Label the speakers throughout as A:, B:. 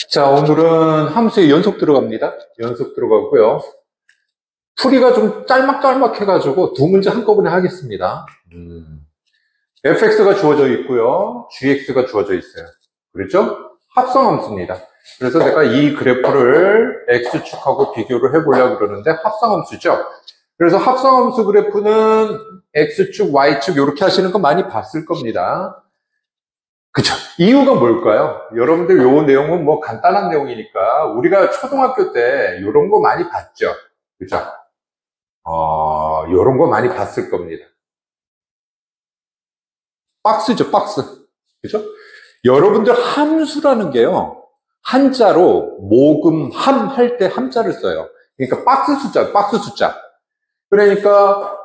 A: 자, 오늘은 함수의 연속 들어갑니다. 연속 들어가고요. 풀이가 좀 짤막짤막 해가지고 두 문제 한꺼번에 하겠습니다. fx가 주어져 있고요. gx가 주어져 있어요. 그렇죠? 합성함수입니다. 그래서 내가 이 그래프를 x축하고 비교를 해보려고 그러는데 합성함수죠. 그래서 합성함수 그래프는 x축, y축 이렇게 하시는 거 많이 봤을 겁니다. 그쵸. 이유가 뭘까요? 여러분들 요 내용은 뭐 간단한 내용이니까 우리가 초등학교 때 요런 거 많이 봤죠. 그죠? 요런 거 많이 봤을 겁니다. 박스죠, 박스. 그죠? 여러분들 함수라는 게요. 한자로 모금, 함 할 때 함자를 써요. 그러니까 박스 숫자, 박스 숫자. 그러니까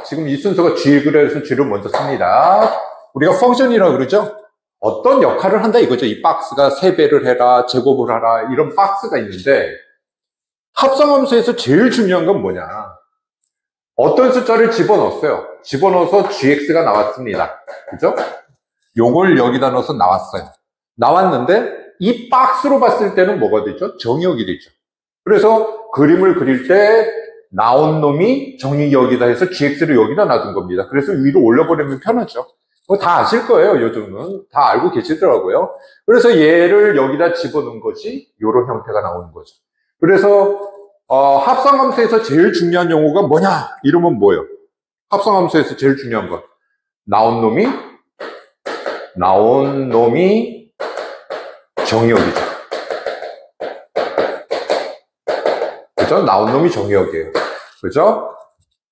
A: 지금 이 순서가 G, 그래서 G를 먼저 씁니다. 우리가 펑션이라고 그러죠? 어떤 역할을 한다 이거죠. 이 박스가 3배를 해라, 제곱을 하라, 이런 박스가 있는데, 합성함수에서 제일 중요한 건 뭐냐? 어떤 숫자를 집어넣었어요. 집어넣어서 gx가 나왔습니다. 그죠? 요걸 여기다 넣어서 나왔어요. 나왔는데, 이 박스로 봤을 때는 뭐가 되죠? 정의역이 되죠. 그래서 그림을 그릴 때, 나온 놈이 정의역이다 해서 gx를 여기다 놔둔 겁니다. 그래서 위로 올려버리면 편하죠. 다 아실 거예요, 요즘은. 다 알고 계시더라고요. 그래서 얘를 여기다 집어넣은 것이 이런 형태가 나오는 거죠. 그래서 합성함수에서 제일 중요한 용어가 뭐냐? 이러면 뭐예요? 합성함수에서 제일 중요한 건 나온 놈이 정의역이죠. 그죠? 나온 놈이 정의역이에요. 그죠?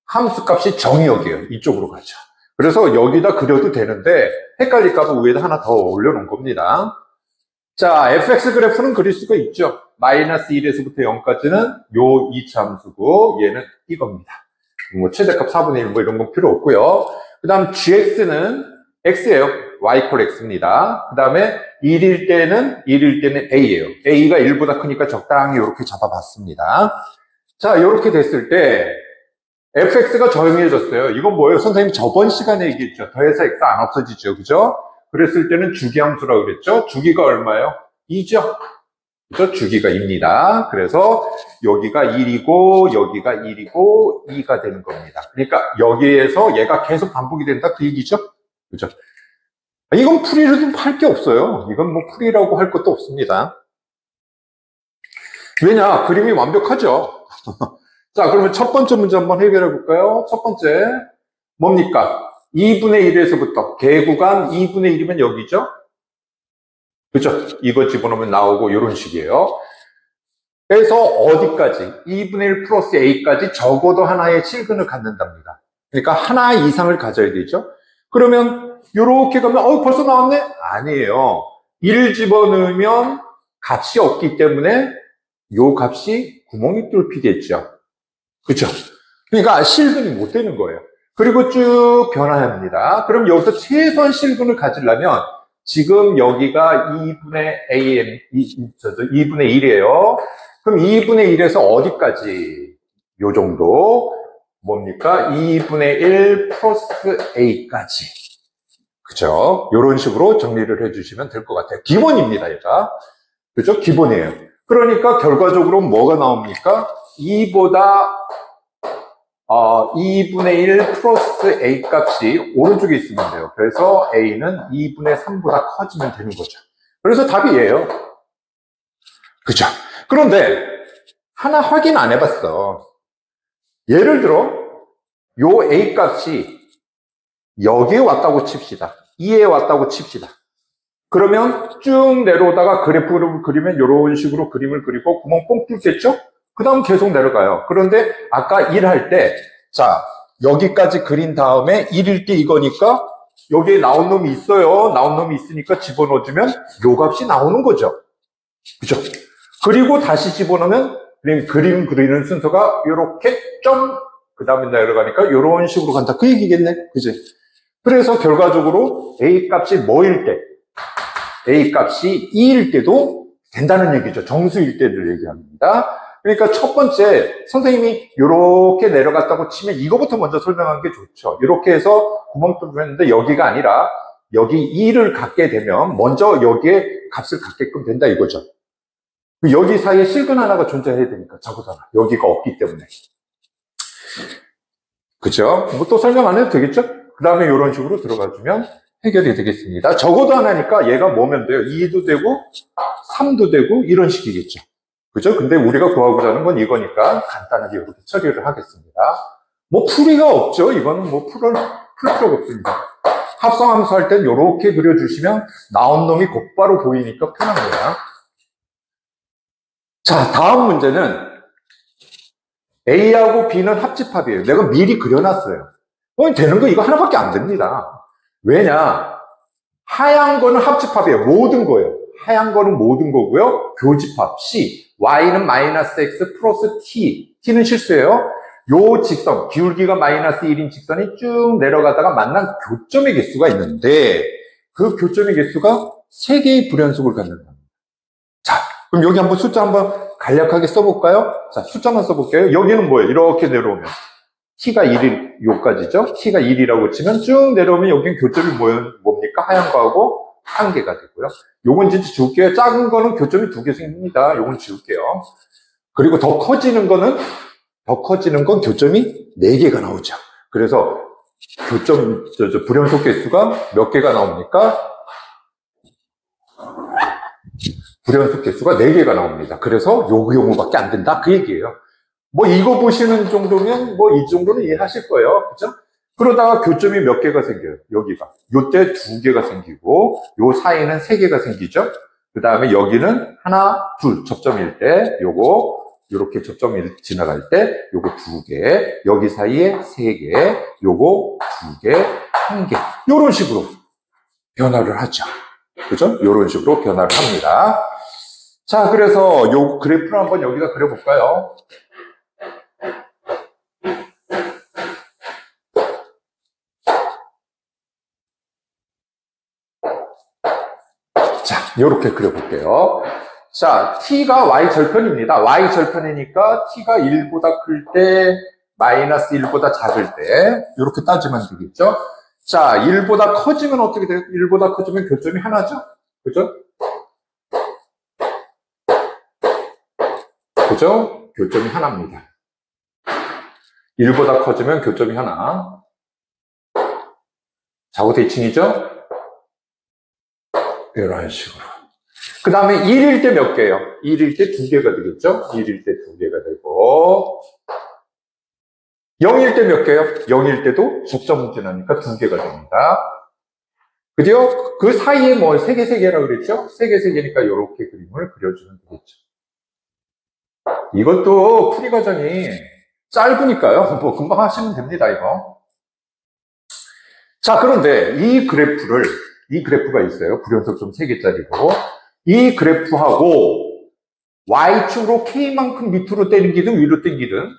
A: 함수값이 정의역이에요. 이쪽으로 가죠. 그래서 여기다 그려도 되는데 헷갈릴까봐 위에다 하나 더 올려놓은 겁니다. 자, fx 그래프는 그릴 수가 있죠. 마이너스 1에서부터 0까지는 요 2차 함수고 얘는 이겁니다. 뭐 최대값 4분의 1 뭐 이런 건 필요 없고요. 그 다음 gx는 x예요. y 콜 x입니다. 그 다음에 1일 때는 a예요. a가 1보다 크니까 적당히 이렇게 잡아봤습니다. 자, 이렇게 됐을 때 fx가 정해졌어요. 이건 뭐예요? 선생님 저번 시간에 얘기했죠. 더해서 x 안 없어지죠. 그죠? 그랬을 때는 주기함수라고 그랬죠. 주기가 얼마예요? 2죠. 그죠? 주기가 2입니다. 그래서 여기가 1이고 여기가 1이고 2가 되는 겁니다. 그러니까 여기에서 얘가 계속 반복이 된다 그 얘기죠. 그죠? 이건 풀이를 할 게 없어요. 이건 뭐 풀이라고 할 것도 없습니다. 왜냐? 그림이 완벽하죠. 자, 그러면 첫 번째 문제 한번 해결해 볼까요? 첫 번째, 뭡니까? 2분의 1에서부터, 개구간 2분의 1이면 여기죠? 그죠? 이거 집어넣으면 나오고, 이런 식이에요. 그래서 어디까지? 2분의 1 플러스 a까지 적어도 하나의 실근을 갖는답니다. 그러니까 하나 이상을 가져야 되죠? 그러면, 요렇게 가면, 벌써 나왔네? 아니에요. 1을 집어넣으면 값이 없기 때문에, 요 값이 구멍이 뚫히겠죠. 그렇죠? 그러니까 실근이 못 되는 거예요. 그리고 쭉 변화합니다. 그럼 여기서 최소한 실근을 가지려면 지금 여기가 2분의 1이에요. 그럼 2분의 1에서 어디까지? 요 정도. 뭡니까? 2분의 1 플러스 a까지. 그죠? 요런 식으로 정리를 해주시면 될 것 같아요. 기본입니다, 얘가. 그죠? 기본이에요. 그러니까 결과적으로 뭐가 나옵니까? 2보다 2분의 1 플러스 a 값이 오른쪽에 있으면 돼요. 그래서 a는 2분의 3보다 커지면 되는 거죠. 그래서 답이에요. 그죠? 그런데 하나 확인 안 해봤어. 예를 들어 요 a 값이 여기에 왔다고 칩시다. 2에 왔다고 칩시다. 그러면 쭉 내려오다가 그래프를 그리면 이런 식으로 그림을 그리고 구멍 뻥 뚫겠죠? 그 다음 계속 내려가요. 그런데 아까 1 할 때, 자, 여기까지 그린 다음에 1일 때 이거니까 여기에 나온 놈이 있어요. 나온 놈이 있으니까 집어넣어주면 요 값이 나오는 거죠. 그죠? 그리고 다시 집어넣으면 그림 그리는 순서가 이렇게 점, 그 다음에 내려가니까 이런 식으로 간다. 그 얘기겠네. 그지? 그래서 결과적으로 A 값이 뭐일 때, A 값이 2일 때도 된다는 얘기죠. 정수일 때를 얘기합니다. 그러니까 첫 번째, 선생님이 이렇게 내려갔다고 치면 이거부터 먼저 설명하는 게 좋죠. 이렇게 해서 구멍 뚫었는데 여기가 아니라 여기 2를 갖게 되면 먼저 여기에 값을 갖게끔 된다 이거죠. 여기 사이에 실근 하나가 존재해야 되니까, 적어도 하나. 여기가 없기 때문에. 그죠? 뭐 또 설명 안 해도 되겠죠? 그 다음에 이런 식으로 들어가주면 해결이 되겠습니다. 적어도 하나니까 얘가 뭐면 돼요? 2도 되고, 3도 되고, 이런 식이겠죠. 그죠? 근데 우리가 구하고자 하는 건 이거니까 간단하게 이렇게 처리를 하겠습니다. 뭐 풀이가 없죠? 이거는 뭐 풀 필요가 없습니다. 합성함수 할 땐 이렇게 그려주시면 나온 놈이 곧바로 보이니까 편합니다. 자, 다음 문제는 A하고 B는 합집합이에요. 내가 미리 그려놨어요. 되는 거 이거 하나밖에 안 됩니다. 왜냐? 하얀 거는 합집합이에요. 모든 거예요. 하얀 거는 모든 거고요. 교집합 C. Y는 마이너스 X 플러스 T. T는 실수예요. 요 직선, 기울기가 마이너스 1인 직선이 쭉 내려가다가 만난 교점의 개수가 있는데 그 교점의 개수가 3개의 불연속을 갖는다. 자, 그럼 여기 한번 숫자 한번 간략하게 써볼까요? 자, 숫자만 써볼게요. 여기는 뭐예요? 이렇게 내려오면 t가 1이 요까지죠? t가 1이라고 치면 쭉 내려오면 여기는 교점이 뭡니까? 하얀 거하고 1개가 되고요. 요건 진짜 지울게요. 작은 거는 교점이 2개 생깁니다. 요건 지울게요. 그리고 더 커지는 건 교점이 4개가 나오죠. 그래서 교점, 불연속 개수가 몇 개가 나옵니까? 불연속 개수가 4개가 나옵니다. 그래서 요거밖에 안 된다. 그 얘기예요. 뭐 이거 보시는 정도면 뭐 이 정도는 이해하실 거예요. 그죠? 그러다가 교점이 몇 개가 생겨요. 여기가. 요때 2개가 생기고 요 사이는 3개가 생기죠. 그 다음에 여기는 하나, 둘 접점일 때 요거 요렇게 접점이 지나갈 때 요거 2개, 여기 사이에 3개, 요거 2개, 1개 요런 식으로 변화를 하죠. 그죠? 요런 식으로 변화를 합니다. 자, 그래서 요 그래프를 한번 여기다 그려볼까요? 자, 요렇게 그려볼게요. 자, t가 y절편입니다. y절편이니까 t가 1보다 클 때, 마이너스 1보다 작을 때 이렇게 따지면 되겠죠. 자, 1보다 커지면 어떻게 돼요? 1보다 커지면 교점이 하나죠. 그죠? 그죠? 교점이 하나입니다. 1보다 커지면 교점이 하나. 좌우 대칭이죠? 이런 식으로. 그 다음에 1일 때 몇 개예요? 1일 때 2개가 되겠죠? 1일 때 2개가 되고 0일 때 몇 개예요? 0일 때도 접점 지나니까 2개가 됩니다. 그죠? 그 사이에 뭐 3개, 3개라고 그랬죠? 3개, 3개니까 이렇게 그림을 그려주면 되겠죠. 이것도 풀이 과정이 짧으니까요. 뭐 금방 하시면 됩니다, 이거. 자, 그런데 이 그래프가 있어요. 불연속점 3개짜리로. 이 그래프하고 Y축으로 K만큼 밑으로 당기든 위로 당기든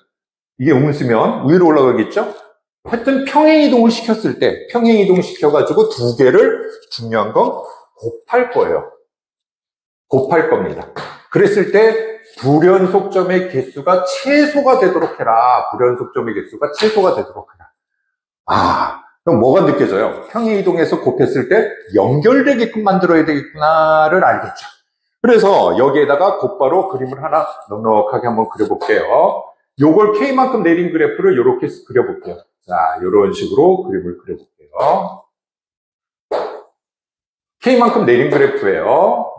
A: 이게 음수면 위로 올라가겠죠? 하여튼 평행이동을 시켰을 때 평행이동을 시켜가지고 2개를 중요한 건 곱할 거예요. 곱할 겁니다. 그랬을 때 불연속점의 개수가 최소가 되도록 해라. 불연속점의 개수가 최소가 되도록 해라. 아, 그럼 뭐가 느껴져요? 평행이동에서 곱했을 때 연결되게끔 만들어야 되겠구나를 알겠죠. 그래서 여기에다가 곧바로 그림을 하나 넉넉하게 한번 그려볼게요. 요걸 K만큼 내린 그래프를 이렇게 그려볼게요. 자, 이런 식으로 그림을 그려볼게요. K만큼 내린 그래프예요.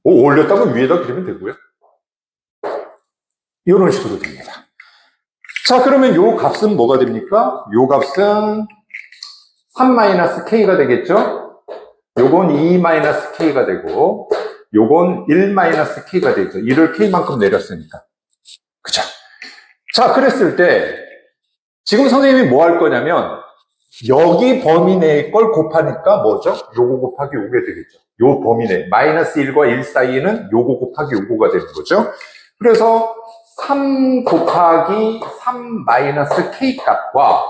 A: 올렸다면 위에다 그리면 되고요. 이런 식으로 됩니다. 자, 그러면 요 값은 뭐가 됩니까? 요 값은 3-K가 되겠죠? 요건 2-K가 되고 요건 1-K가 되죠. 1을 K만큼 내렸으니까. 그죠? 자, 그랬을 때 지금 선생님이 뭐 할 거냐면 여기 범위 내의 걸 곱하니까 뭐죠? 요거 곱하기 요게 되겠죠. 요 범위 내 -1과 1 사이에는 요거 곱하기 요거가 되는 거죠. 그래서 3 곱하기 3-K 값과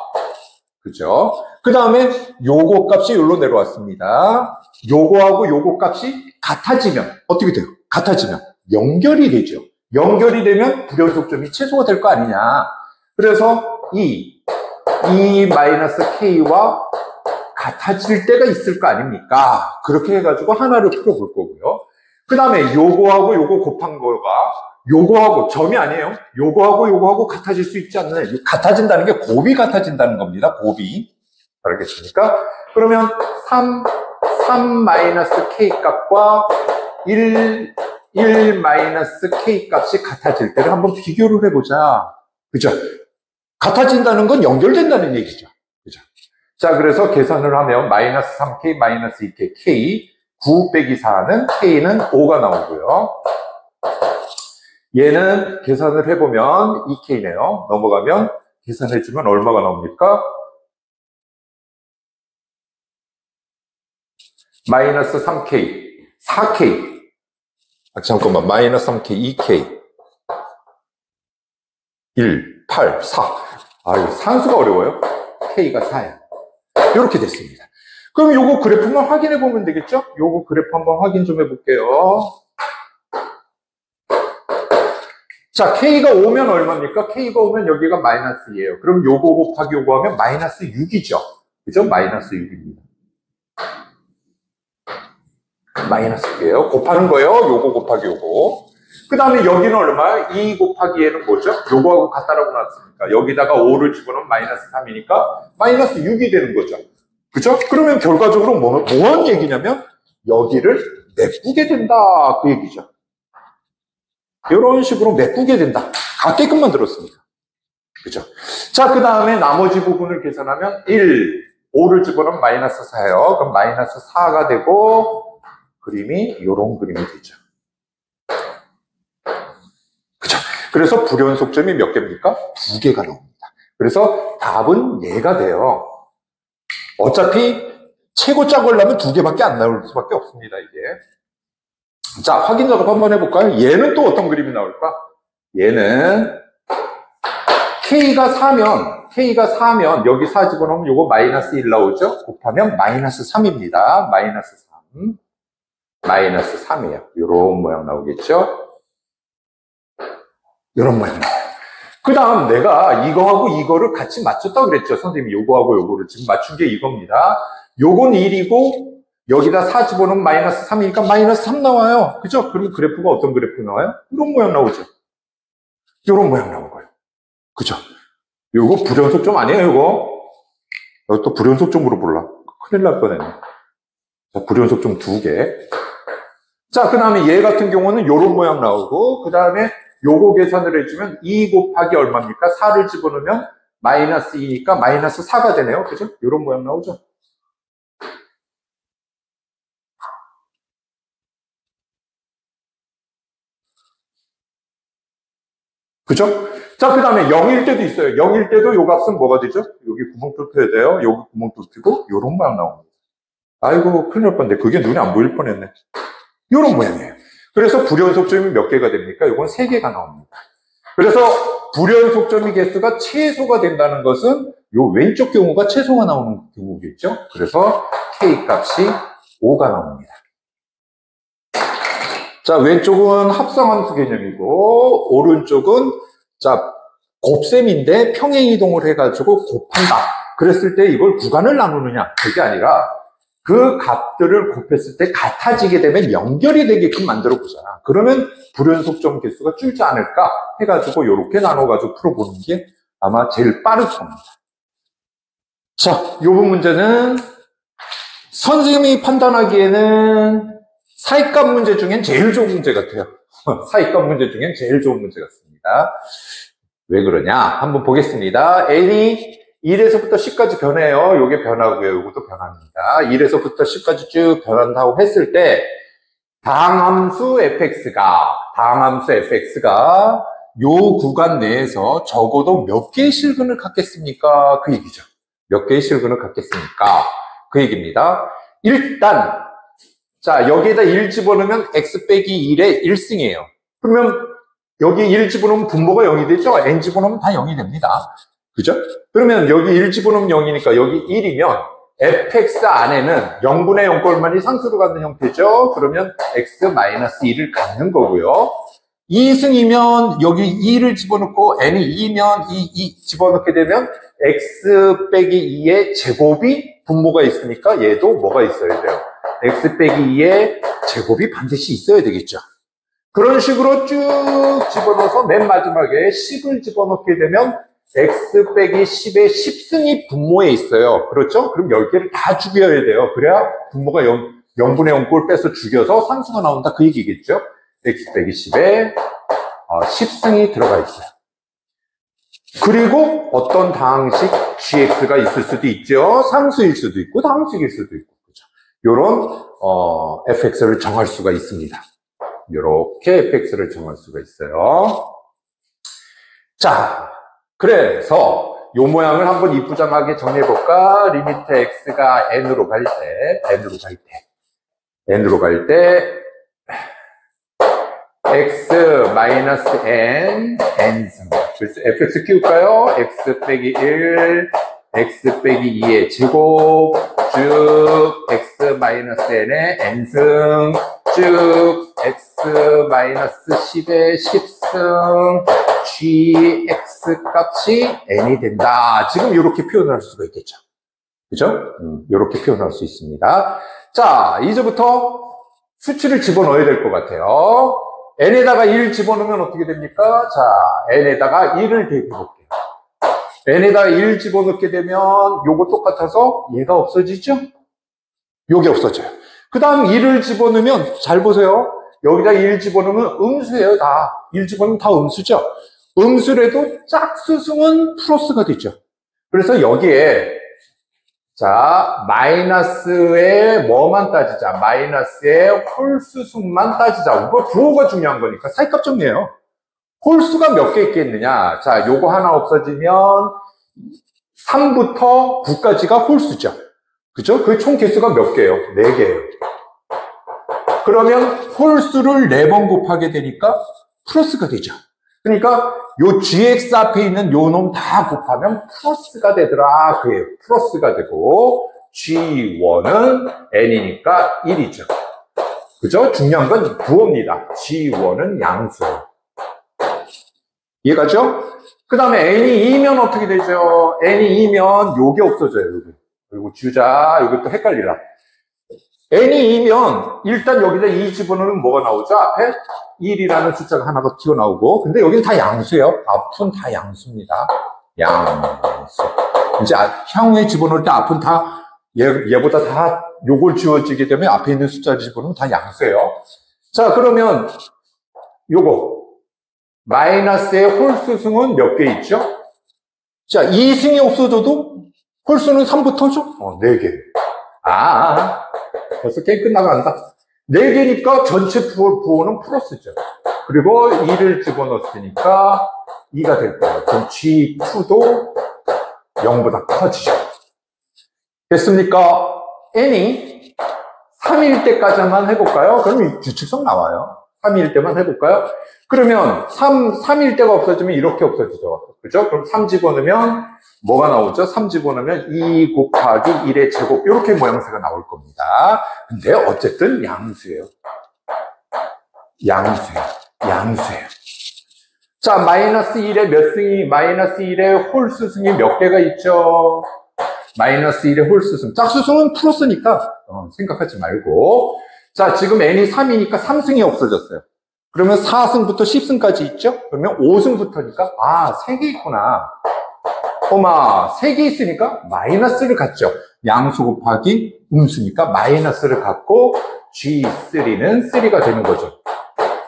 A: 그죠? 그 다음에 요거 값이 여기로 내려왔습니다. 요거하고 요거 값이 같아지면 어떻게 돼요? 같아지면 연결이 되죠. 연결이 되면 불연속점이 최소가 될 거 아니냐. 그래서 -K와 같아질 때가 있을 거 아닙니까? 그렇게 해가지고 하나를 풀어볼 거고요. 그 다음에 요거하고 요거 곱한 거가 요거하고 점이 아니에요. 요거하고 요거하고 같아질 수 있지 않나요? 같아진다는 게 곱이 같아진다는 겁니다. 곱이. 알겠습니까? 그러면 3 K 값과 1 K 값이 같아질 때를 한번 비교를 해보자. 그죠? 같아진다는 건 연결된다는 얘기죠. 그죠? 자, 그래서 계산을 하면 마이너스 3K, 마이너스 2K, K, 9 빼기 4는 K는 5가 나오고요. 얘는 계산을 해보면 2K네요. 넘어가면 계산해주면 얼마가 나옵니까? 마이너스 3K, 4K. 잠깐만, 마이너스 3K, 2K. 1, 8, 4. 이거 산수가 어려워요. K가 4예요. 이렇게 됐습니다. 그럼 요거 그래프만 확인해 보면 되겠죠? 요거 그래프 한번 확인 좀 해볼게요. 자, K가 5면 얼마입니까? K가 5면 여기가 마이너스 2예요. 그럼 요거 곱하기 요거 하면 마이너스 6이죠. 그죠? 마이너스 6입니다. 마이너스 6이에요. 곱하는 거예요. 요거 곱하기 요거. 그 다음에 여기는 얼마야? 2 곱하기 얘는 뭐죠? 요거하고 같다라고 나왔으니까. 여기다가 5를 집어넣으면 마이너스 3이니까 마이너스 6이 되는 거죠. 그죠? 그러면 결과적으로 뭐한 얘기냐면 여기를 메꾸게 된다. 그 얘기죠. 이런 식으로 메꾸게 된다. 같게끔 만들었습니다. 그죠? 자, 그 다음에 나머지 부분을 계산하면 1, 5를 집어넣으면 마이너스 4예요. 그럼 마이너스 4가 되고 그림이 이런 그림이 되죠. 그죠? 그래서 불연속점이 몇 개입니까? 2개가 나옵니다. 그래서 답은 얘가 돼요. 어차피 최고 짝을 하면 2개밖에 안 나올 수밖에 없습니다, 이게. 자, 확인 작업 한번 해볼까요? 얘는 또 어떤 그림이 나올까? 얘는 K가 4면 여기 4 집어넣으면 요거 마이너스 1 나오죠? 곱하면 마이너스 3입니다. 마이너스 3. 마이너스 3이에요. 요런 모양 나오겠죠? 요런 모양 나와요. 그 다음 내가 이거하고 이거를 같이 맞췄다고 그랬죠. 선생님이 요거하고 요거를 지금 맞춘 게 이겁니다. 요건 1이고 여기다 4 집어넣으면 마이너스 3이니까 마이너스 3 나와요. 그죠? 그럼 그래프가 어떤 그래프 나와요? 이런 모양 나오죠. 이런 모양 나온 거예요. 그죠? 요거 불연속점 아니에요, 요거? 여기 또 불연속점으로 몰라. 큰일 날 뻔했네. 자, 불연속점 2개. 자, 그 다음에 얘 같은 경우는 요런 모양 나오고, 그 다음에 요거 계산을 해주면 2 곱하기 얼마입니까? 4를 집어넣으면 마이너스 2니까 마이너스 4가 되네요. 그죠? 요런 모양 나오죠? 그죠? 자, 그 다음에 0일 때도 있어요. 0일 때도 요 값은 뭐가 되죠? 여기 구멍 뚫혀야 돼요. 여기 구멍 뚫히고 요런 모양 나옵니다. 아이고, 큰일 날 뻔했네. 그게 눈에 안 보일 뻔했네. 요런 모양이에요. 그래서 불연속점이 몇 개가 됩니까? 이건 3개가 나옵니다. 그래서 불연속점의 개수가 최소가 된다는 것은 요 왼쪽 경우가 최소가 나오는 경우겠죠? 그래서 K 값이 5가 나옵니다. 자, 왼쪽은 합성함수 개념이고, 오른쪽은, 자, 곱셈인데 평행이동을 해가지고 곱한다. 그랬을 때 이걸 구간을 나누느냐? 그게 아니라 그 값들을 곱했을 때 같아지게 되면 연결이 되게끔 만들어 보잖아. 그러면 불연속점 개수가 줄지 않을까? 해가지고 이렇게 나눠가지고 풀어보는 게 아마 제일 빠를 겁니다. 자, 이 부분 문제는 선생님이 판단하기에는 사익값 문제 중엔 제일 좋은 문제 같아요. 사익값 문제 중엔 제일 좋은 문제 같습니다. 왜 그러냐? 한번 보겠습니다. n이 1에서부터 10까지 변해요. 요게 변하고요. 요것도 변합니다. 1에서부터 10까지 쭉 변한다고 했을 때 다항함수 fx가 요 구간 내에서 적어도 몇 개의 실근을 갖겠습니까? 그 얘기죠. 몇 개의 실근을 갖겠습니까? 그 얘기입니다. 일단 자, 여기에다 1 집어넣으면 x 빼기 1의 1승이에요. 그러면 여기 1 집어넣으면 분모가 0이 되죠? n 집어넣으면 다 0이 됩니다. 그죠? 그러면 여기 1 집어넣으면 0이니까 여기 1이면 fx 안에는 0분의 0 꼴만이 상수로 갖는 형태죠? 그러면 x-1을 갖는 거고요. 2승이면 여기 2를 집어넣고 n이 2면 2 집어넣게 되면 x 빼기 2의 제곱이 분모가 있으니까 얘도 뭐가 있어야 돼요? x 빼기 2의 제곱이 반드시 있어야 되겠죠. 그런 식으로 쭉 집어넣어서 맨 마지막에 10을 집어넣게 되면 x 빼기 10의 10승이 분모에 있어요. 그렇죠? 그럼 10개를 다 죽여야 돼요. 그래야 분모가 0분의 0꼴 빼서 죽여서 상수가 나온다. 그 얘기겠죠? x 빼기 10에 10승이 들어가 있어요. 그리고 어떤 다항식 gx가 있을 수도 있죠. 상수일 수도 있고 다항식일 수도 있고. 그렇죠? 요런 fx를 정할 수가 있습니다. 이렇게 fx를 정할 수가 있어요. 자, 그래서 요 모양을 한번 이쁘장하게 정해볼까? 리미트 x가 n으로 갈 때 x 마이너스 n, n승. 그래서 fx 키울까요? x 빼기 1, x 빼기 2의 제곱, 쭉 x 마이너스 n의 n승, 쭉 x 마이너스 10의 10승, gx 값이 n이 된다. 지금 이렇게 표현할 수가 있겠죠. 그죠? 이렇게 표현할 수 있습니다. 자, 이제부터 수치를 집어넣어야 될 것 같아요. n에다가 1 집어넣으면 어떻게 됩니까? 자, n에다가 1을 대입해볼게요. n에다가 1 집어넣게 되면 요거 똑같아서 얘가 없어지죠? 요게 없어져요. 그 다음 1을 집어넣으면 잘 보세요. 여기다 1 집어넣으면 음수예요. 다 1 집어넣으면 다 음수죠. 음수래도 짝수승은 플러스가 되죠. 그래서 여기에 자 마이너스의 뭐만 따지자. 마이너스의 홀수승만 따지자. 이거 부호가 중요한 거니까 사이값 정리해요. 홀수가 몇 개 있겠느냐. 자, 요거 하나 없어지면 3부터 9까지가 홀수죠. 그죠? 그 총 개수가 몇 개예요? 4개예요. 그러면 홀수를 4번 곱하게 되니까 플러스가 되죠. 그러니까 요 gx 앞에 있는 요 놈 다 곱하면 플러스가 되더라. 그예요. 플러스가 되고 g1은 n이니까 1이죠. 그죠? 중요한 건 부호입니다. g1은 양수예요. 이해가죠? 그 다음에 n이 2면 어떻게 되죠? n이 2면 요게 없어져요. 여기. 그리고 주자, 이것도 헷갈리라. n이 2면 일단 여기다 2 집어넣으면 뭐가 나오죠? 앞에 1이라는 숫자가 하나가 튀어나오고, 근데 여기는 다 양수예요. 앞은 다 양수입니다. 양수. 이제 향후에 집어넣을 때 앞은 다 얘보다 다 요걸 지워지게 되면 앞에 있는 숫자를 집어넣으면 다 양수예요. 자, 그러면 요거 마이너스의 홀수승은 몇 개 있죠? 자, 2승이 없어져도 홀수는 3부터죠? 4개. 벌써 게임 끝나간다. 4개니까 전체 부호는 플러스죠. 그리고 2를 집어넣었으니까 2가 될 거예요. 그럼 G2도 0보다 커지죠. 됐습니까? n이 3일 때까지만 해볼까요? 그럼 이 규칙성 나와요. 3일 때만 해볼까요? 그러면 3일 때가 없어지면 이렇게 없어지죠. 그죠? 그럼 3 집어넣으면 뭐가 나오죠? 3 집어넣으면 2 곱하기 1의 제곱 이렇게 모양새가 나올 겁니다. 근데 어쨌든 양수예요. 양수예요. 자, 마이너스 1의 몇 승이, 마이너스 1의 홀수승이 몇 개가 있죠? 마이너스 1의 홀수승. 짝수승은 플러스니까 생각하지 말고. 자, 지금 n이 3이니까 3승이 없어졌어요. 그러면 4승부터 10승까지 있죠? 그러면 5승부터니까 3개 있구나. 3개 있으니까 마이너스를 갖죠. 양수 곱하기 음수니까 마이너스를 갖고 G3는 3가 되는 거죠.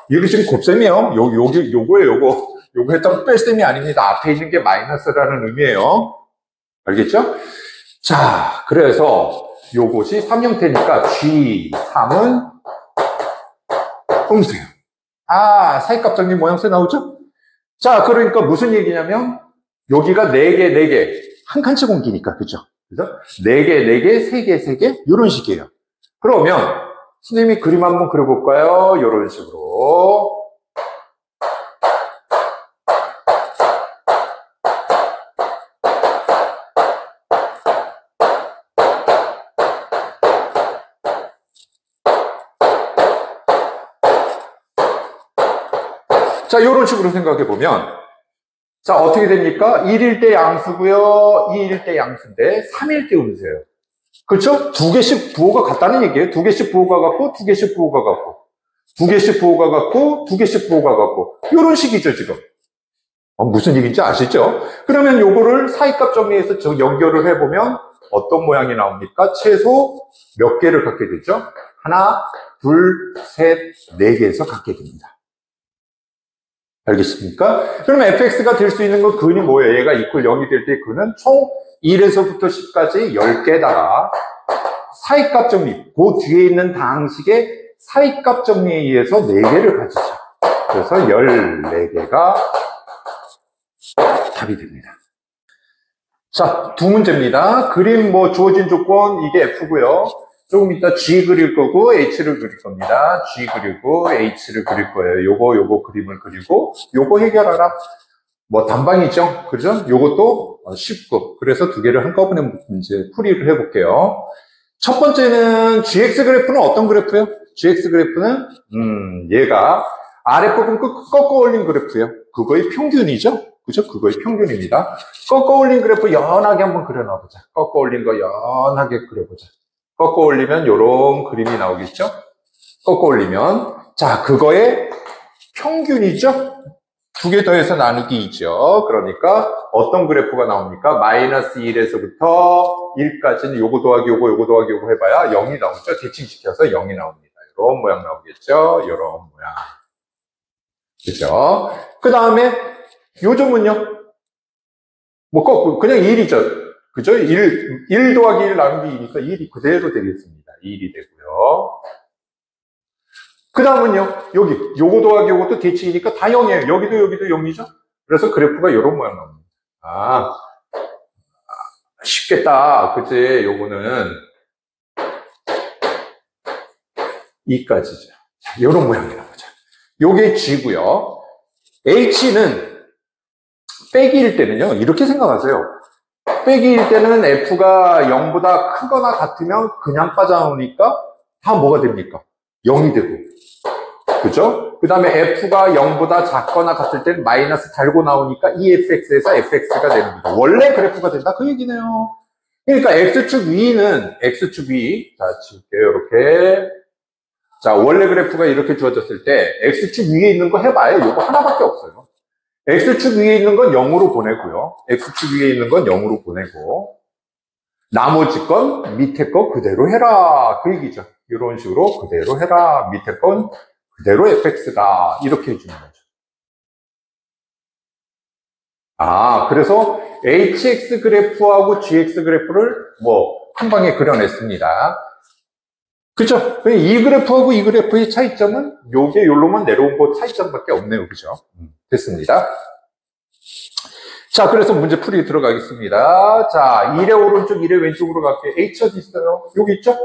A: 이게 지금 곱셈이에요. 요거예요, 요거. 요거 했다고 뺄셈이 아닙니다. 앞에 있는 게 마이너스라는 의미예요. 알겠죠? 자, 그래서 요것이 3형태니까 G3은 음수예요. 사이값 정리 모양새 나오죠? 자, 그러니까 무슨 얘기냐면 여기가 4개 한 칸씩 옮기니까, 그죠? 그래서 4개 3개 이런 식이에요. 그러면 선생님이 그림 한번 그려볼까요? 이런 식으로. 자, 이런 식으로 생각해 보면, 자, 어떻게 됩니까? 1일 때 양수고요, 2일 때 양수인데, 3일 때 음수예요. 그렇죠? 두 개씩 부호가 같다는 얘기예요. 두 개씩 부호가 같고, 두 개씩 부호가 같고, 두 개씩 부호가 같고, 두 개씩 부호가 같고. 이런 식이죠, 지금. 무슨 얘기인지 아시죠? 그러면 요거를 사이값 정리해서 연결을 해보면 어떤 모양이 나옵니까? 최소 몇 개를 갖게 되죠? 하나, 둘, 셋, 네 개에서 갖게 됩니다. 알겠습니까? 그럼 fx가 될 수 있는 건 근이 뭐예요? 얘가 이퀄 0이 될 때 근은 총 1에서부터 10까지 10개다가 사이값 정리, 그 뒤에 있는 다항식의 사이값 정리에 의해서 4개를 가지죠. 그래서 14개가 답이 됩니다. 자, 두 문제입니다. 그림 주어진 조건 이게 F고요. 조금 이따 G 그릴 거고 H를 그릴 겁니다. G 그리고 H를 그릴 거예요. 요거 그림을 그리고 요거 해결하라. 단방이죠. 그죠? 요것도 쉽고. 그래서 두 개를 한꺼번에 이제 풀이를 해볼게요. 첫 번째는 GX 그래프는 어떤 그래프예요? GX 그래프는 얘가 아래 부분 꺾어 올린 그래프예요. 그거의 평균이죠. 그죠? 그거의 평균입니다. 꺾어 올린 그래프 연하게 한번 그려놔보자. 꺾어 올린 거 연하게 그려보자. 꺾어 올리면 요런 그림이 나오겠죠? 꺾어 올리면 자, 그거의 평균이죠? 두 개 더해서 나누기 2죠. 그러니까 어떤 그래프가 나옵니까? 마이너스 1에서부터 1까지는 요거 더하기 요거 더하기 요거 해봐야 0이 나오죠. 대칭시켜서 0이 나옵니다. 이런 모양 나오겠죠? 이런 모양. 그죠? 그 다음에 요점은요? 그냥 1이죠. 그죠? 1 더하기 1 나누기 2니까 1이 그대로 되겠습니다. 1이 되고요. 그 다음은요, 요거 더하기 요것도 대칭이니까 다 0이에요. 여기도 0이죠? 그래서 그래프가 이런 모양 나옵니다. 쉽겠다. 그치? 요거는 2까지죠. 자, 이런 모양이 나오죠. 요게 G고요. H는 빼기일 때는요, 이렇게 생각하세요. 빼기일 때는 F가 0보다 크거나 같으면 그냥 빠져나오니까 다 뭐가 됩니까? 0이 되고. 그죠? 그 다음에 F가 0보다 작거나 같을 때는 마이너스 달고 나오니까 EFX에서 FX가 되는 거죠. 원래 그래프가 된다? 그 얘기네요. 그러니까 X축 위는, X축 위. 자, 지울게요. 이렇게. 자, 원래 그래프가 이렇게 주어졌을 때, X축 위에 있는 거 해봐요. 이거 하나밖에 없어요. X축 위에 있는 건 0으로 보내고요. X축 위에 있는 건 0으로 보내고, 나머지 건 밑에 거 그대로 해라. 그 얘기죠. 이런 식으로 그대로 해라. 밑에 건 그대로 fx다. 이렇게 해주는 거죠. 그래서 hx 그래프하고 gx 그래프를 한 방에 그려냈습니다. 그죠? 이 그래프하고 이 그래프의 차이점은 요게 요로만 내려온 거 차이점밖에 없네요. 그죠? 됐습니다. 자, 그래서 문제 풀이 들어가겠습니다. 자, 1의 오른쪽, 1의 왼쪽으로 갈게요. h 어디 있어요? 여기 있죠?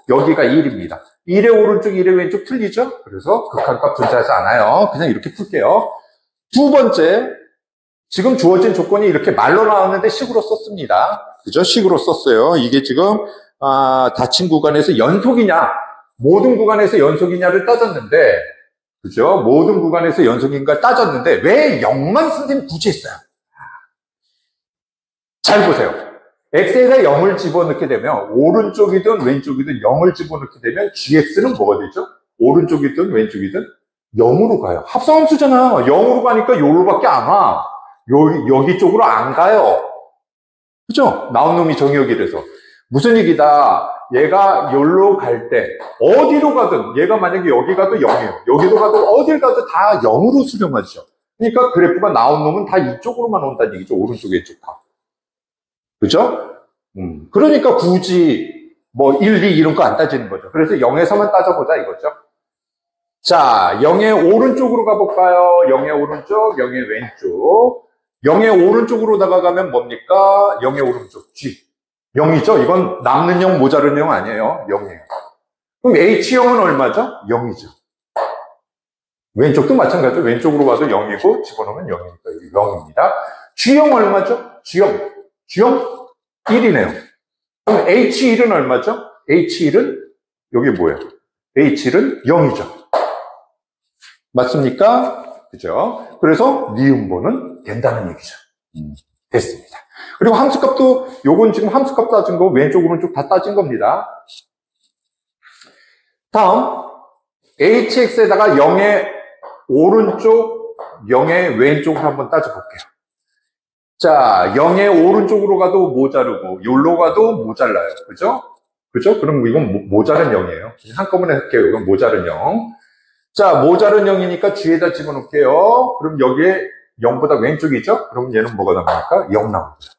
A: 여기가 1입니다. 1의 오른쪽, 1의 왼쪽 틀리죠? 그래서 극한값 존재하지 않아요. 그냥 이렇게 풀게요. 두 번째, 지금 주어진 조건이 이렇게 말로 나왔는데 식으로 썼습니다. 그죠? 식으로 썼어요. 이게 지금 닫힌 구간에서 연속이냐, 모든 구간에서 연속이냐를 따졌는데, 그죠? 모든 구간에서 연속인가 따졌는데 왜 0만 선생님 굳이 했어요? 잘 보세요. x에다 0을 집어넣게 되면 오른쪽이든 왼쪽이든 0을 집어넣게 되면 gx는 뭐가 되죠? 오른쪽이든 왼쪽이든 0으로 가요. 합성함수잖아. 0으로 가니까 요로밖에 안 와. 여기 쪽으로 안 가요. 그죠? 나온 놈이 정의역이라서. 무슨 얘기다? 얘가 여기로 갈 때 어디로 가든 얘가 만약에 여기 가도 0이에요. 여기로 가도 어딜 가도 다 0으로 수렴하죠. 그러니까 그래프가 나온 놈은 다 이쪽으로만 온다는 얘기죠. 오른쪽 왼쪽 다. 그죠? 그러니까 굳이 1, 2 이런 거 안 따지는 거죠. 그래서 0에서만 따져보자 이거죠. 자, 0의 오른쪽으로 가볼까요? 0의 오른쪽, 0의 왼쪽. 0의 오른쪽으로 다가가면 뭡니까? 0의 오른쪽 G. 0이죠? 이건 남는 0, 모자른 0 아니에요. 0이에요. 그럼 H형은 얼마죠? 0이죠. 왼쪽도 마찬가지죠. 왼쪽으로 가도 0이고 집어넣으면 0이니까 0입니다. G형 얼마죠? G형 1이네요. 그럼 H1은 얼마죠? H1은 여기 뭐예요? H1은 0이죠. 맞습니까? 그죠? 그래서 니은번은 된다는 얘기죠. 됐습니다. 그리고 함수값도, 요건 지금 함수값 따진 거 왼쪽 오른쪽 다 따진 겁니다. 다음 hx에다가 0의 오른쪽 0의 왼쪽으로 한번 따져볼게요. 자, 0의 오른쪽으로 가도 모자르고 요로 가도 모자라요. 그죠? 그죠? 그럼 이건 모자른 0이에요. 한꺼번에 할게요. 이건 모자른 0. 자, 모자른 0이니까 뒤에다 집어넣을게요. 그럼 여기에 0보다 왼쪽이죠? 그럼 얘는 뭐가 나옵니까? 0 나옵니다.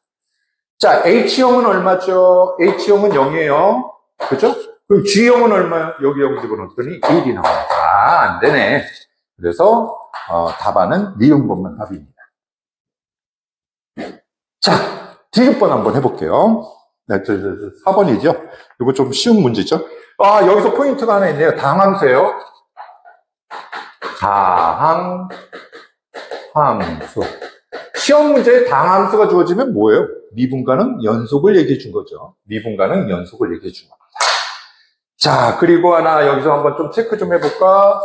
A: 자, H형은 얼마죠? H형은 0이에요. 그죠? 그럼 G형은 얼마요? 여기 0 집어넣었더니 1이 나옵니다. 아, 안 되네. 그래서 답안은 니은번만 답입니다. 자, 디귿번 한번 해볼게요. 네, 4번이죠? 이거 좀 쉬운 문제죠? 아, 여기서 포인트가 하나 있네요. 다항함수예요. 다항함수. 시험 문제에 다항함수가 주어지면 뭐예요? 미분가는 연속을 얘기해 준 거죠. 미분가는 연속을 얘기해 준 겁니다. 자, 그리고 하나 여기서 한번 좀 체크 좀 해볼까?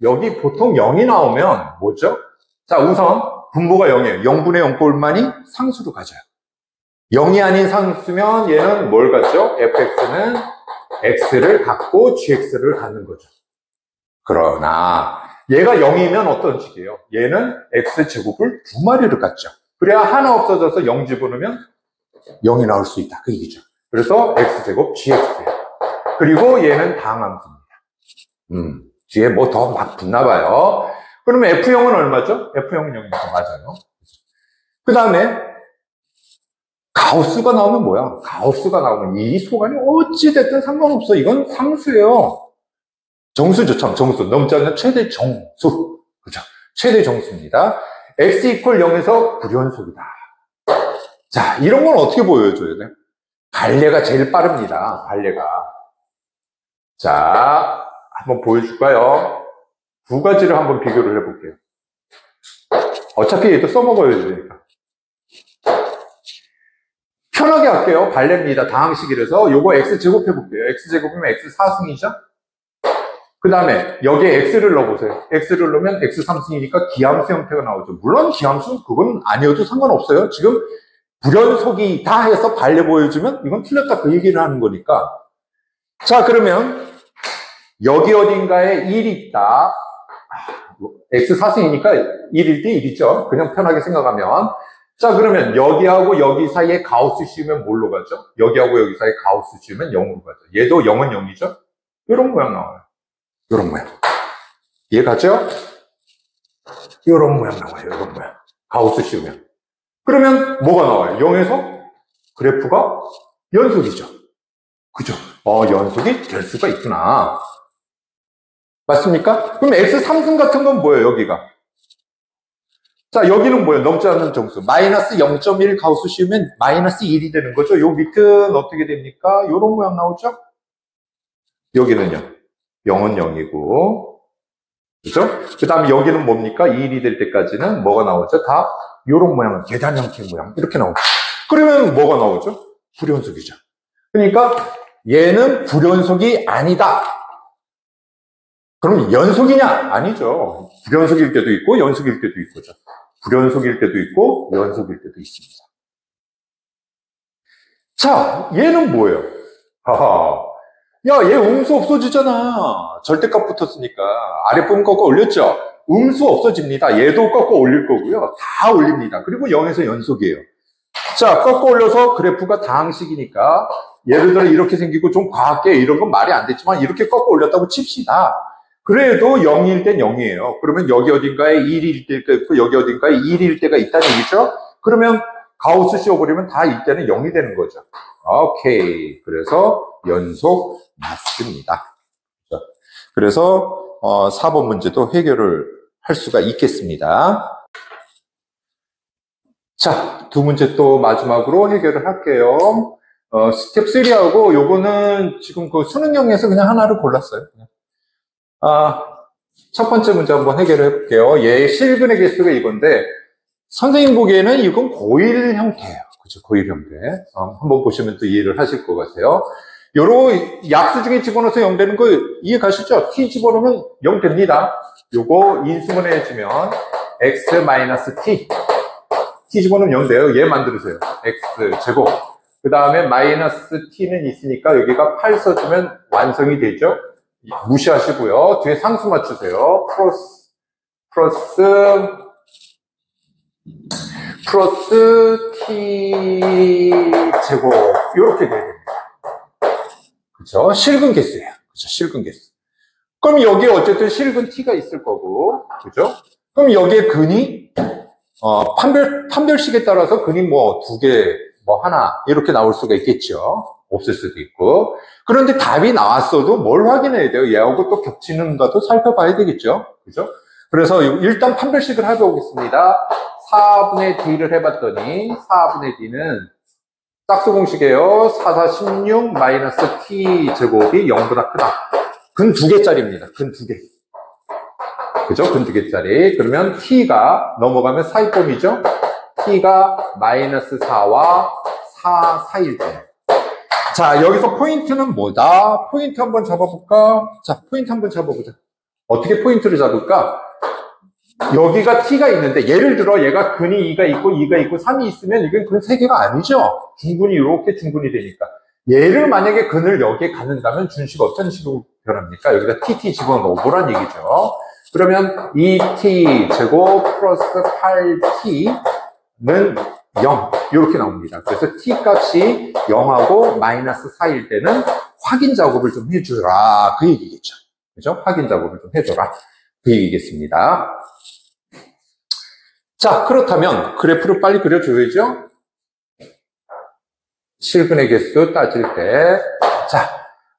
A: 여기 보통 0이 나오면 뭐죠? 자, 우선 분모가 0이에요. 0분의 0꼴만이 상수로 가져요. 0이 아닌 상수면 얘는 뭘 갖죠? fx는 x를 갖고 gx를 갖는 거죠. 그러나 얘가 0이면 어떤 식이에요? 얘는 x제곱을 두 마리를 갖죠. 그래야 하나 없어져서 0 집어넣으면 0이 나올 수 있다. 그 얘기죠. 그래서 x제곱 gx예요. 그리고 얘는 다항함수입니다. 뒤에 뭐 더 막 붙나 봐요. 그러면 f형은 얼마죠? f형은 0이니까 맞아요. 그 다음에 가우스가 나오면 뭐야? 가우스가 나오면 이 소관이 어찌됐든 상관없어. 이건 상수예요. 정수죠, 참, 정수. 넘지 않는 최대 정수. 그죠? 최대 정수입니다. x 이퀄 0에서 불연속이다. 자, 이런 건 어떻게 보여줘야 돼? 발레가 제일 빠릅니다. 발레가. 자, 한번 보여줄까요? 두 가지를 한번 비교를 해볼게요. 어차피 얘도 써먹어야 되니까. 편하게 할게요. 발레입니다. 다항식이라서 요거 x제곱 해볼게요. x제곱이면 x4승이죠? 그 다음에 여기에 x를 넣어보세요. x를 넣으면 x3승이니까 기함수 형태가 나오죠. 물론 기함수 그건 아니어도 상관없어요. 지금 불연속이 다 해서 발레 보여주면 이건 틀렸다 그 얘기를 하는 거니까. 자, 그러면 여기 어딘가에 1이 있다. x4승이니까 1일 때 1이죠. 그냥 편하게 생각하면. 자, 그러면 여기하고 여기 사이에 가우스 씌우면 뭘로 가죠? 여기하고 여기 사이에 가우스 씌우면 0으로 가죠. 얘도 0은 0이죠? 이런 모양 나와요. 이런 모양. 이해가죠? 이런 모양 나와요. 이런 모양. 가우스 씌우면. 그러면 뭐가 나와요? 0에서 그래프가 연속이죠. 그죠? 연속이 될 수가 있구나. 맞습니까? 그럼 x3승 같은 건 뭐예요, 여기가? 자, 여기는 뭐예요? 넘지 않는 정수. 마이너스 0.1 가우스 씌우면 마이너스 1이 되는 거죠. 요 밑은 어떻게 됩니까? 요런 모양 나오죠? 여기는요. 0은 0이고. 그죠? 그 다음에 여기는 뭡니까? 1이 될 때까지는 뭐가 나오죠? 다 요런 모양은 계단 형태 모양. 이렇게 나오죠. 그러면 뭐가 나오죠? 불연속이죠. 그러니까 얘는 불연속이 아니다. 그럼 연속이냐? 아니죠. 불연속일 때도 있고 연속일 때도 있고죠. 불연속일 때도 있고 연속일 때도 있습니다. 자, 얘는 뭐예요? 하하. 야, 얘 음수 없어지잖아. 절대값 붙었으니까. 아랫부분 꺾어 올렸죠? 음수 없어집니다. 얘도 꺾어 올릴 거고요. 다 올립니다. 그리고 0에서 연속이에요. 자, 꺾어 올려서 그래프가 다항식이니까 예를 들어 이렇게 생기고 좀 과하게 이런 건 말이 안 됐지만 이렇게 꺾어 올렸다고 칩시다. 그래도 0일 땐 0이에요. 그러면 여기 어딘가에 1일 때가 있고 여기 어딘가에 1일 때가 있다는 얘기죠? 그러면 가우스 씌워버리면 다 이때는 0이 되는 거죠. 오케이. 그래서 연속 맞습니다. 그래서 4번 문제도 해결을 할 수가 있겠습니다. 자, 두 문제 또 마지막으로 해결을 할게요. 스텝 3하고 요거는 지금 그 수능형에서 그냥 하나를 골랐어요. 첫 번째 문제 한번 해결을 해볼게요. 얘의 실근의 개수가 이건데 선생님 보기에는 이건 고일 형태예요. 그죠? 고일 형태. 한번 보시면 또 이해를 하실 것 같아요. 요런 약수 중에 집어넣어서 0 되는 거 이해 가시죠? t 집어넣으면 0 됩니다. 요거 인수분해 해주면 x-t t 집어넣으면 0인데요. 얘 만들으세요. x제곱. 그 다음에 마이너스 t는 있으니까 여기가 8 써주면 완성이 되죠. 무시하시고요. 뒤에 상수 맞추세요. 플러스 t 제곱. 이렇게 돼야 됩니다. 그죠? 실근 개수예요. 그죠? 실근 개수. 그럼 여기에 어쨌든 실근 t가 있을 거고, 그죠? 그럼 여기에 근이, 판별식에 따라서 근이 뭐 두 개, 뭐 하나, 이렇게 나올 수가 있겠죠. 없을 수도 있고. 그런데 답이 나왔어도 뭘 확인해야 돼요? 얘하고 또 겹치는가도 살펴봐야 되겠죠. 그죠? 그래서 일단 판별식을 해보겠습니다. 4분의 d를 해봤더니, 4분의 d는 짝수 공식이에요. 4, 4, 16 마이너스 t 제곱이 0보다 크다. 근 2개짜리입니다. 근 2개. 그죠? 근 2개짜리. 그러면 t가 넘어가면 사이범위죠? t가 마이너스 4와 4일 때. 자, 여기서 포인트는 뭐다? 포인트 한번 잡아볼까? 자, 포인트 한번 잡아보자. 어떻게 포인트를 잡을까? 여기가 t가 있는데, 예를 들어 얘가 근이 2가 있고 2가 있고 3이 있으면 이건 근 3개가 아니죠? 중근이 이렇게 중근이 되니까. 얘를 만약에 근을 여기에 갖는다면 준식 어떤 식으로 변합니까? 여기다 tt 집어넣어보란 얘기죠. 그러면 2t 제곱 플러스 8t는 0 이렇게 나옵니다. 그래서 t 값이 0하고 마이너스 4일 때는 확인 작업을 좀 해주라 그 얘기겠죠. 그죠? 확인 작업을 좀 해줘라 그 얘기겠습니다. 자, 그렇다면 그래프를 빨리 그려줘야죠. 실근의 개수 따질 때, 자,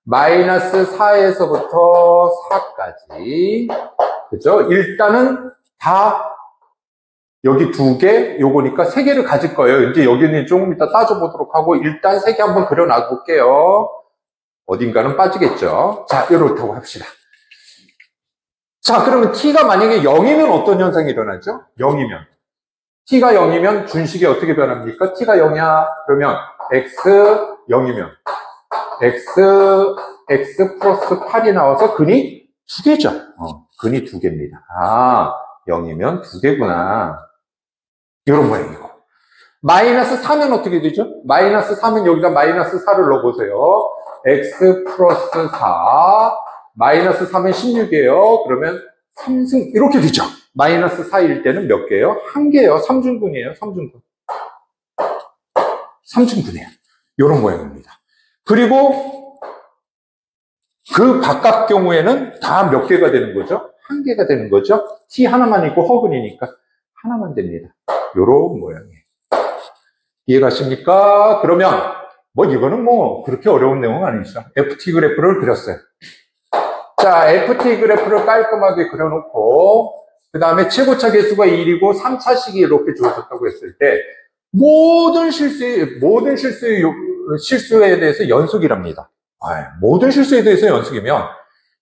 A: 마이너스 4에서부터 4까지, 그죠? 일단은 다 여기 2개, 요거니까 3개를 가질 거예요. 이제 여기는 조금 이따 따져보도록 하고, 일단 3개 한번 그려놔 볼게요. 어딘가는 빠지겠죠. 자, 이렇다고 합시다. 자, 그러면 t가 만약에 0이면 어떤 현상이 일어나죠? 0이면. t가 0이면 준식이 어떻게 변합니까? t가 0이야. 그러면 x 0이면 x 플러스 8이 나와서 근이 2개죠. 근이 2개입니다. 아, 0이면 2개구나. 이런 모양이고. 마이너스 4면 어떻게 되죠? 마이너스 4면 여기다 마이너스 4를 넣어보세요. x 플러스 4 마이너스 4면 16이에요. 그러면 3승 이렇게 되죠. 마이너스 4일 때는 몇 개예요? 1개예요. 3중근이에요. 3중근이에요. 이런 모양입니다. 그리고 그 바깥 경우에는 다 몇 개가 되는 거죠? 1개가 되는 거죠. t 하나만 있고 허근이니까 하나만 됩니다. 이런 모양이에요. 이해가십니까? 그러면 뭐 이거는 뭐 그렇게 어려운 내용은 아니죠. ft 그래프를 그렸어요. 자, ft 그래프를 깔끔하게 그려놓고 그 다음에 최고차 개수가 1이고 3차식이 이렇게 주어졌다고 했을 때 모든 실수에 대해서 연속이랍니다. 모든 실수에 대해서 연속이면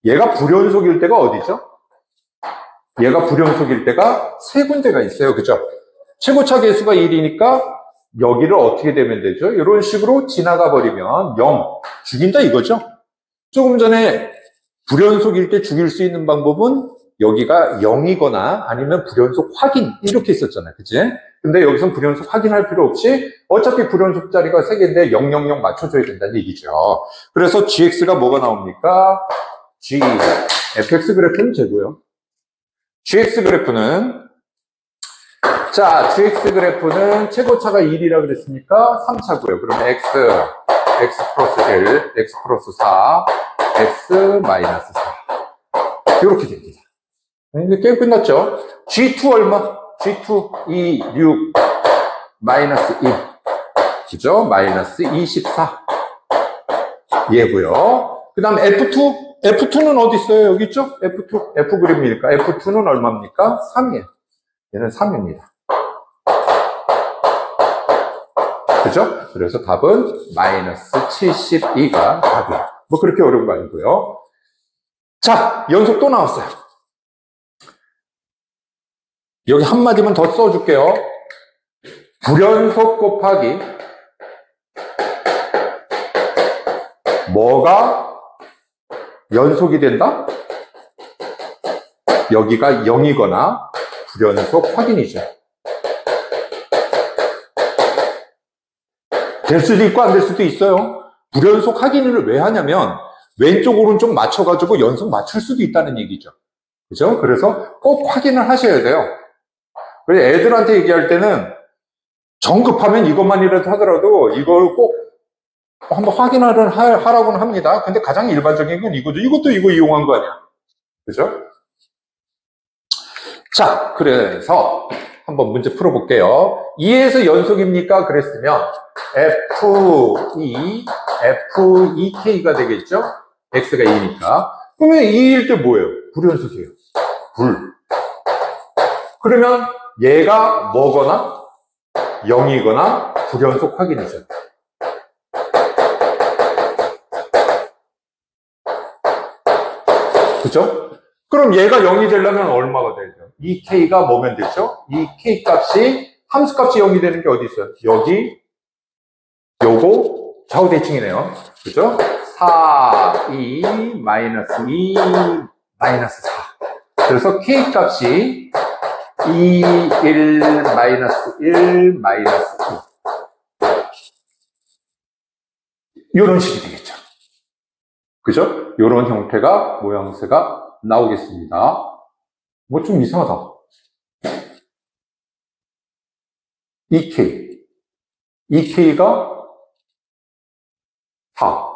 A: 얘가 불연속일 때가 어디죠? 얘가 불연속일 때가 세 군데가 있어요. 그죠? 최고차 개수가 1이니까 여기를 어떻게 되면 되죠? 이런 식으로 지나가 버리면 0 죽인다 이거죠? 조금 전에 불연속일 때 죽일 수 있는 방법은 여기가 0이거나 아니면 불연속 확인 이렇게 있었잖아요. 그치? 근데 여기선 불연속 확인할 필요 없이 어차피 불연속 자리가 3개인데 000 맞춰줘야 된다는 얘기죠. 그래서 gx가 뭐가 나옵니까? fx 그래프는 제고요. gx 그래프는 gx 그래프는 최고차가 1이라 그랬으니까 3차고요. 그러면 x 플러스 1, x 플러스 4, x 마이너스 4 이렇게 됩니다. 이제 게임 끝났죠? G2 얼마? G2, 2, 6, 마이너스 1. 그죠? 마이너스 24. 얘고요. 그 다음 F2. F2는 어디 있어요? 여기 있죠? F2. F 그림이니까. F2는 얼마입니까? 3이에요. 얘는 3입니다. 그죠? 그래서 답은 마이너스 72가 답이에요. 뭐 그렇게 어려운 거 아니고요. 자, 연속 또 나왔어요. 여기 한마디만 더 써줄게요. 불연속 곱하기 뭐가 연속이 된다? 여기가 0이거나 불연속 확인이죠. 될 수도 있고 안 될 수도 있어요. 불연속 확인을 왜 하냐면 왼쪽 오른쪽 맞춰가지고 연속 맞출 수도 있다는 얘기죠. 그죠? 그래서 꼭 확인을 하셔야 돼요. 그래서 애들한테 얘기할 때는 정급하면 이것만이라도 하더라도 이걸 꼭 한번 확인을 하라고는 합니다. 근데 가장 일반적인 건 이거죠. 이것도 이거 이용한 거 아니야. 그죠? 자, 그래서 한번 문제 풀어볼게요. 2에서 연속입니까? 그랬으면 F2K가 되겠죠? X가 2니까. 그러면 2일 때 뭐예요? 불연속이에요. 불. 그러면 얘가 뭐거나 0이거나 불연속 확인이죠. 그죠? 그럼 얘가 0이 되려면 얼마가 되죠? 2K가 뭐면 되죠? 이 K 값이, 함수값이 0이 되는 게 어디 있어요? 여기, 요거, 좌우대칭이네요. 그죠? 4, 2, 마이너스 2, 마이너스 4. 그래서 K 값이 2, 1, 마이너스 1, 마이너스 2. 이런 식이 되겠죠. 그죠? 이런 형태가, 모양새가 나오겠습니다. 뭐 좀 이상하다. 2K. 2K가 4.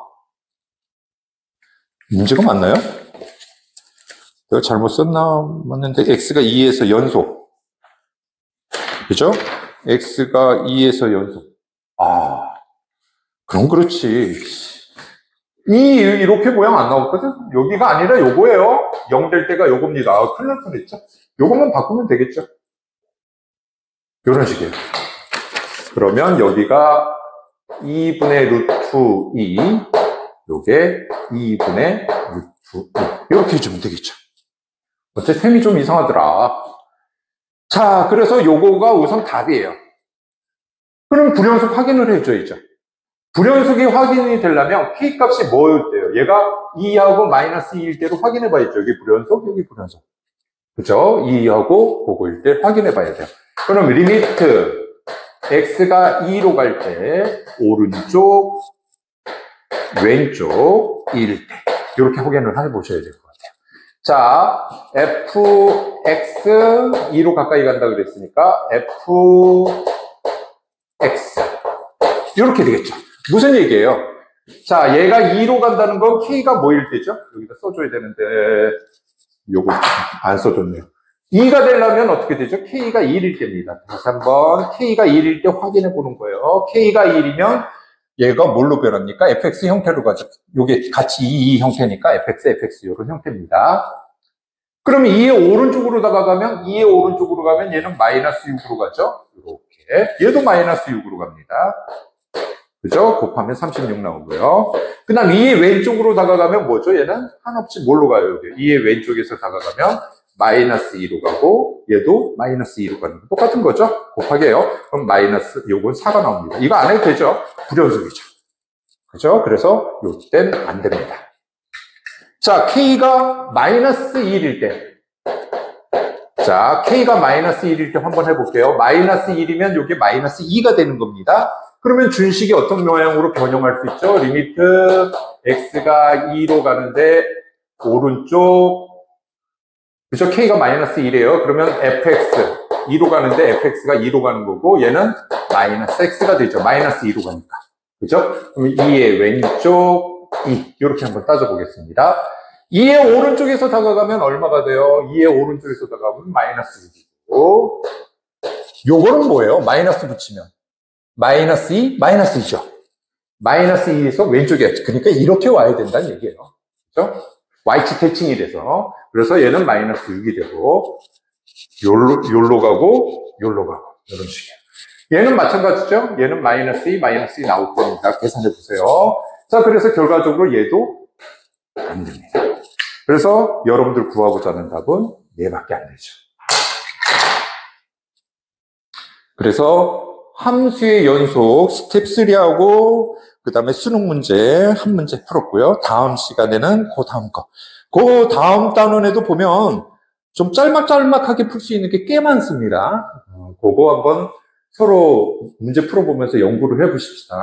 A: 문제가 맞나요? 내가 잘못 썼나? 맞는데, X가 2에서 연속. 그죠? X가 2에서 연속. 아, 그럼 그렇지. 이렇게 모양 안 나왔거든? 여기가 아니라 요거예요. 0 될 때가 요겁니다. 큰일 날 뻔했죠? 요것만 바꾸면 되겠죠? 요런 식이에요. 그러면 여기가 2분의 루트 2, 요게 2분의 루트 2. 이렇게 해주면 되겠죠? 어째 셈이 좀 이상하더라. 자, 그래서 요거가 우선 답이에요. 그럼 불연속 확인을 해줘야죠. 불연속이 확인이 되려면 K값이 뭐였대요? 얘가 2하고 마이너스 2일 때로 확인해 봐야죠. 여기 불연속, 여기 불연속. 그죠? 2하고 그거일 때 확인해 봐야 돼요. 그럼 리미트 X가 2로 갈 때 오른쪽, 왼쪽 2일 때 이렇게 확인을 해 보셔야 될 것 같아요. 자, fx 2로 가까이 간다 그랬으니까 fx 이렇게 되겠죠. 무슨 얘기예요? 자, 얘가 2로 간다는 건 K가 뭐일 때죠? 여기다 써줘야 되는데 요거 안 써줬네요. 2가 되려면 어떻게 되죠? K가 1일 때입니다. 다시 한번 K가 1일 때 확인해 보는 거예요. K가 1이면 얘가 뭘로 변합니까? fx 형태로 가죠. 요게 같이 2 형태니까 fx 이런 형태입니다. 그러면 2의 오른쪽으로 다가가면 2의 오른쪽으로 가면 얘는 마이너스 6으로 가죠. 이렇게 얘도 마이너스 6으로 갑니다. 그죠? 곱하면 36 나오고요. 그 다음 2의 왼쪽으로 다가가면 뭐죠? 얘는 한없이 뭘로 가요? 여기 2의 왼쪽에서 다가가면 마이너스 2로 가고 얘도 마이너스 2로 가는 거 똑같은 거죠? 곱하기예요. 그럼 마이너스 요건 4가 나옵니다. 이거 안 해도 되죠? 불연속이죠. 그죠? 그래서 요땐 안 됩니다. 자, K가 마이너스 1일 때. 자, K가 마이너스 1일 때 한번 해볼게요. 마이너스 1이면 요게 마이너스 2가 되는 겁니다. 그러면 준식이 어떤 모양으로 변형할 수 있죠? 리미트 X가 2로 가는데 오른쪽 그죠? K가 마이너스 1이에요. 그러면 fx 2로 가는데 fx가 2로 가는 거고 얘는 마이너스 x가 되죠. 마이너스 2로 가니까. 그죠? 그럼 2의 왼쪽 2 이렇게 한번 따져보겠습니다. 2의 오른쪽에서 다가가면 얼마가 돼요? 2의 오른쪽에서 다가가면 마이너스 6이고 요거는 뭐예요? 마이너스 붙이면 마이너스 2, 마이너스 2죠. 마이너스 2에서 왼쪽에 그러니까 이렇게 와야 된다는 얘기예요. 그죠? Y치 대칭이 돼서 그래서 얘는 마이너스 6이 되고 요로 가고 요로 가고 이런 식이에요. 얘는 마찬가지죠. 얘는 마이너스 2, 마이너스 2 나올 겁니다. 계산해 보세요. 자, 그래서 결과적으로 얘도 안 됩니다. 그래서 여러분들 구하고자 하는 답은 얘밖에 안 되죠. 그래서 함수의 연속 스텝 3하고 그 다음에 수능 문제 한 문제 풀었고요. 다음 시간에는 그 다음 거. 그 다음 단원에도 보면 좀 짤막짤막하게 풀 수 있는 게 꽤 많습니다. 그거 한번 서로 문제 풀어보면서 연구를 해보십시다.